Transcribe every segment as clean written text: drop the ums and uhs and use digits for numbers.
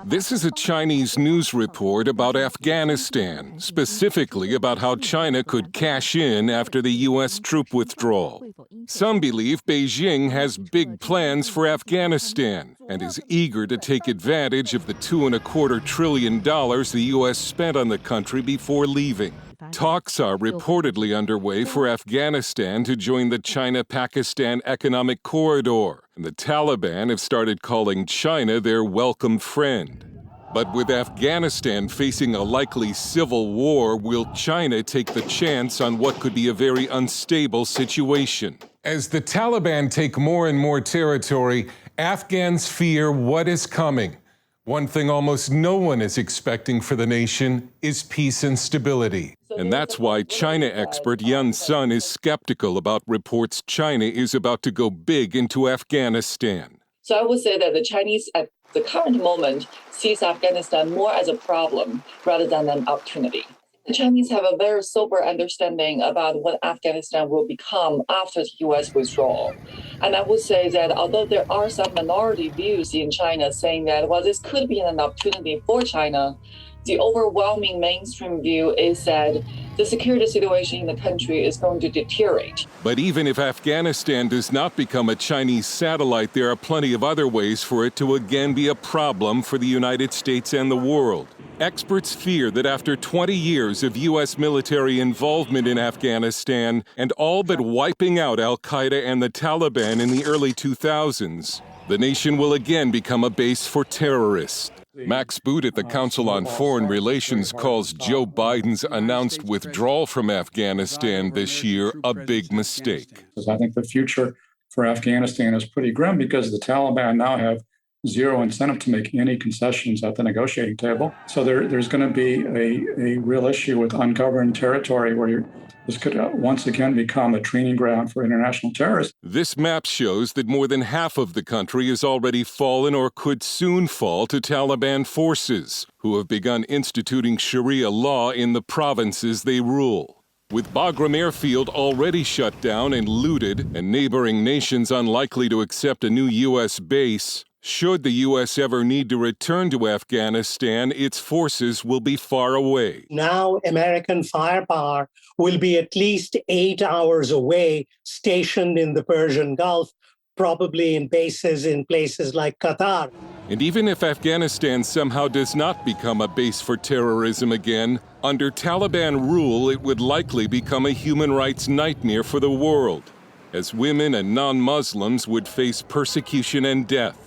This is a Chinese news report about Afghanistan, specifically about how China could cash in after the U.S. troop withdrawal. Some believe Beijing has big plans for Afghanistan and is eager to take advantage of the $2.25 trillion the U.S. spent on the country before leaving. Talks are reportedly underway for Afghanistan to join the China-Pakistan Economic Corridor, and the Taliban have started calling China their welcome friend. But with Afghanistan facing a likely civil war, will China take the chance on what could be a very unstable situation? As the Taliban take more and more territory, Afghans fear what is coming. One thing almost no one is expecting for the nation is peace and stability. And that's why China expert Yan Sun is skeptical about reports China is about to go big into Afghanistan. So I would say that the Chinese at the current moment sees Afghanistan more as a problem rather than an opportunity. The Chinese have a very sober understanding about what Afghanistan will become after the U.S. withdrawal. And I would say that although there are some minority views in China saying that, well, this could be an opportunity for China, the overwhelming mainstream view is that the security situation in the country is going to deteriorate. But even if Afghanistan does not become a Chinese satellite, there are plenty of other ways for it to again be a problem for the United States and the world. Experts fear that after 20 years of U.S. military involvement in Afghanistan and all but wiping out al-Qaeda and the Taliban in the early 2000s, the nation will again become a base for terrorists. Max Boot at the Council on Foreign Relations calls Joe Biden's announced withdrawal from Afghanistan this year a big mistake. I think the future for Afghanistan is pretty grim because the Taliban now have zero incentive to make any concessions at the negotiating table. So there's going to be a real issue with ungoverned territory where this could once again become a training ground for international terrorists. This map shows that more than half of the country has already fallen or could soon fall to Taliban forces, who have begun instituting Sharia law in the provinces they rule. With Bagram Airfield already shut down and looted, and neighboring nations unlikely to accept a new U.S. base, should the U.S. ever need to return to Afghanistan, its forces will be far away. Now, American firepower will be at least 8 hours away, stationed in the Persian Gulf, probably in bases in places like Qatar. And even if Afghanistan somehow does not become a base for terrorism again, under Taliban rule, it would likely become a human rights nightmare for the world, as women and non-Muslims would face persecution and death.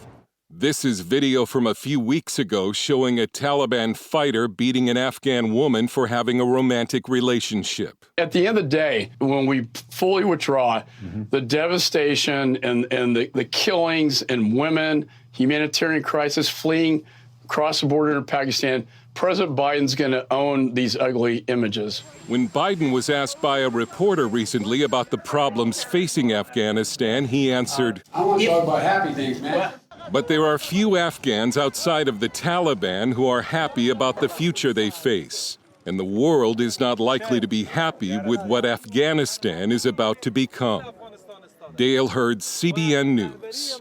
This is video from a few weeks ago showing a Taliban fighter beating an Afghan woman for having a romantic relationship. At the end of the day, when we fully withdraw, the devastation and the killings and women, humanitarian crisis, fleeing across the border in Pakistan, President Biden's going to own these ugly images. When Biden was asked by a reporter recently about the problems facing Afghanistan, he answered, I want to talk about happy things, man. But there are few Afghans outside of the Taliban who are happy about the future they face. And the world is not likely to be happy with what Afghanistan is about to become. Dale Hurd, CBN News.